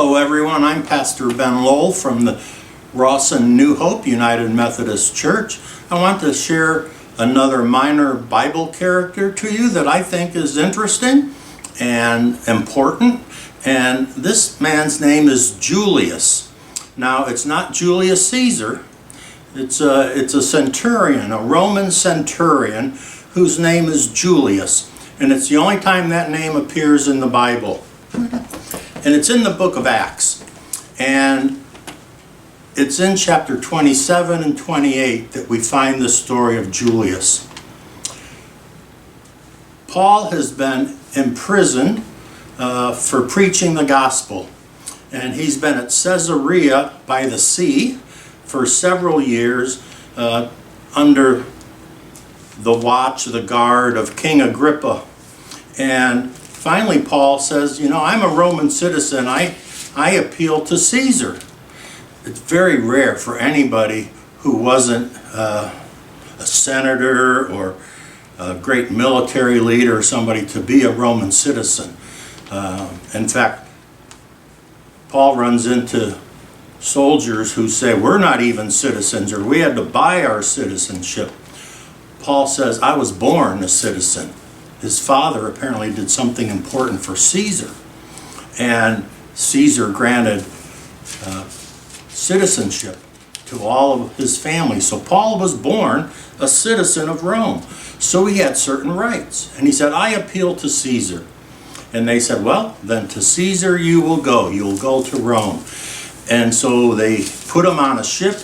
Hello everyone, I'm Pastor Ben Lowell from the Rawson New Hope United Methodist Church. I want to share another minor Bible character to you that I think is interesting and important. And this man's name is Julius. Now it's not Julius Caesar, it's a centurion, a Roman centurion whose name is Julius. And it's the only time that name appears in the Bible. And it's in the book of Acts. And it's in chapter 27 and 28 that we find the story of Julius. Paul has been imprisoned for preaching the gospel. And he's been at Caesarea by the sea for several years under the watch, the guard of King Agrippa. And finally Paul says, I'm a Roman citizen. I appeal to Caesar. It's very rare for anybody who wasn't a senator or a great military leader or somebody to be a Roman citizen. In fact, Paul runs into soldiers who say, we're not even citizens, or we had to buy our citizenship. Paul says, I was born a citizen. His father apparently did something important for Caesar, and Caesar granted citizenship to all of his family. So Paul was born a citizen of Rome, so he had certain rights. And he said, I appeal to Caesar. And they said, well, then to Caesar you will go. You will go to Rome. And so they put him on a ship,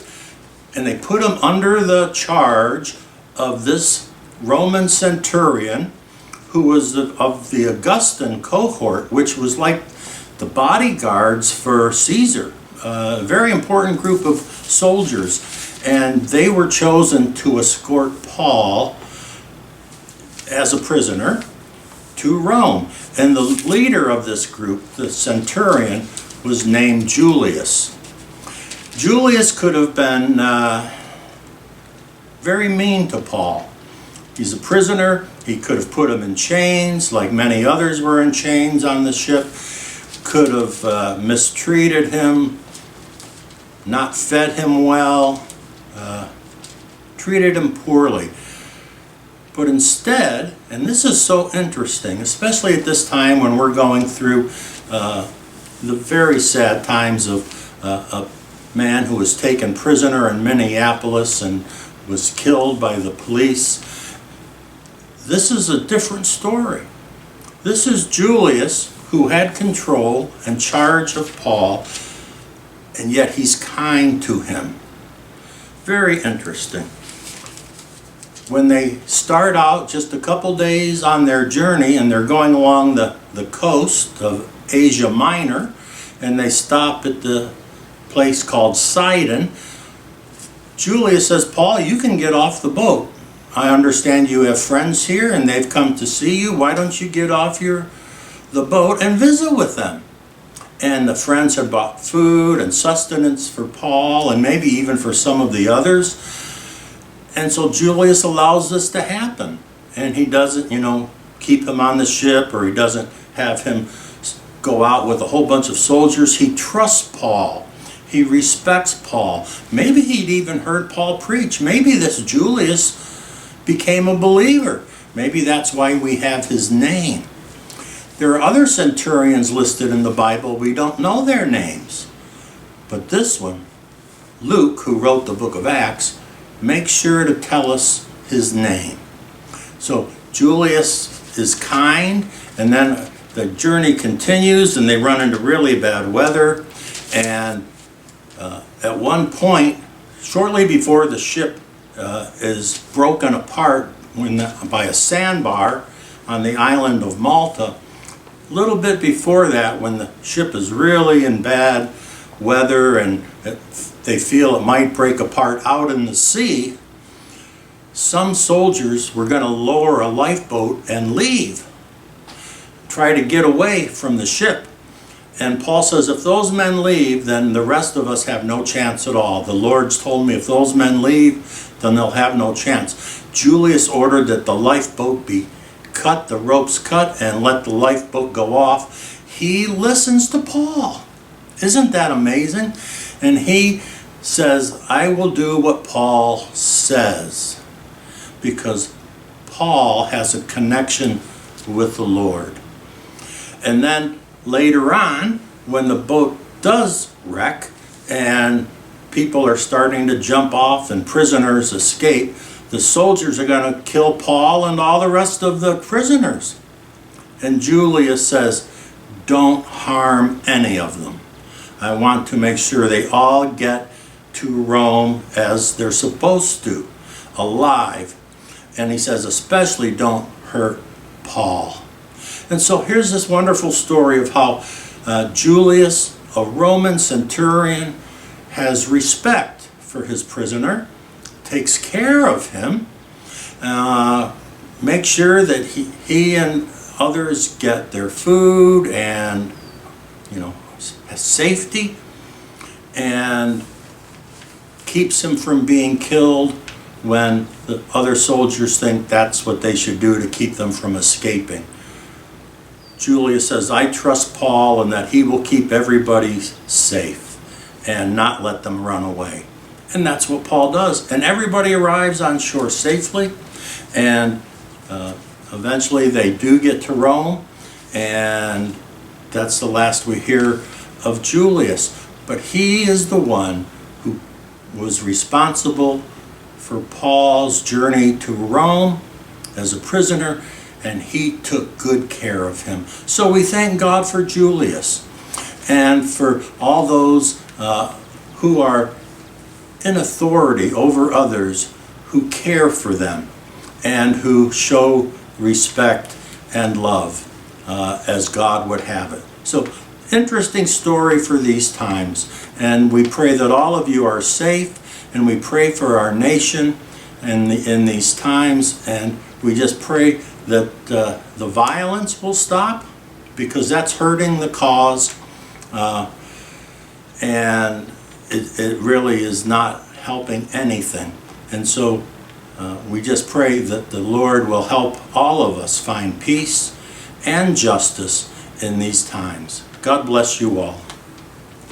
and they put him under the charge of this Roman centurion, who was of the Augustan cohort, which was like the bodyguards for Caesar. A very important group of soldiers. And they were chosen to escort Paul as a prisoner to Rome. And the leader of this group, the centurion, was named Julius. Julius could have been very mean to Paul. He's a prisoner. He could have put him in chains, like many others were in chains on the ship. Could have mistreated him, not fed him well, treated him poorly. But instead, and this is so interesting, especially at this time when we're going through the very sad times of a man who was taken prisoner in Minneapolis and was killed by the police. This is a different story. This is Julius, who had control and charge of Paul, and yet he's kind to him. Very interesting. When they start out just a couple days on their journey, and they're going along the coast of Asia Minor, and they stop at the place called Sidon, Julius says, Paul, you can get off the boat. I understand you have friends here and they've come to see you. Why don't you get off the boat and visit with them? And the friends had bought food and sustenance for Paul, and maybe even for some of the others. And so Julius allows this to happen. And he doesn't, keep him on the ship, or he doesn't have him go out with a whole bunch of soldiers. He trusts Paul. He respects Paul. Maybe he'd even heard Paul preach. Maybe this Julius became a believer. Maybe that's why we have his name. There are other centurions listed in the Bible. We don't know their names. But this one, Luke, who wrote the book of Acts, makes sure to tell us his name. So Julius is kind, and then the journey continues, and they run into really bad weather. And at one point, shortly before the ship is broken apart by a sandbar on the island of Malta, a little bit before that, when the ship is really in bad weather and they feel it might break apart out in the sea, some soldiers were going to lower a lifeboat and leave, try to get away from the ship. And Paul says, if those men leave, then the rest of us have no chance at all. The Lord's told me if those men leave, then they'll have no chance. Julius ordered that the lifeboat be cut, the ropes cut, and let the lifeboat go off. He listens to Paul. Isn't that amazing? And he says, I will do what Paul says, because Paul has a connection with the Lord. And then later on, when the boat does wreck and people are starting to jump off and prisoners escape, the soldiers are going to kill Paul and all the rest of the prisoners. And Julius says, don't harm any of them. I want to make sure they all get to Rome as they're supposed to, alive. And he says, especially don't hurt Paul. And so here's this wonderful story of how Julius, a Roman centurion, has respect for his prisoner, takes care of him, makes sure that he and others get their food and, has safety, and keeps him from being killed when the other soldiers think that's what they should do to keep them from escaping. Julius says, I trust Paul and that he will keep everybody safe and not let them run away. And that's what Paul does. And everybody arrives on shore safely, and eventually they do get to Rome, and that's the last we hear of Julius. But he is the one who was responsible for Paul's journey to Rome as a prisoner, and he took good care of him. So we thank God for Julius and for all those who are in authority over others, who care for them and who show respect and love as God would have it. So interesting story for these times, and we pray that all of you are safe, and we pray for our nation in these times, and we just pray that the violence will stop, because that's hurting the cause, and it really is not helping anything. And so we just pray that the Lord will help all of us find peace and justice in these times. God bless you all.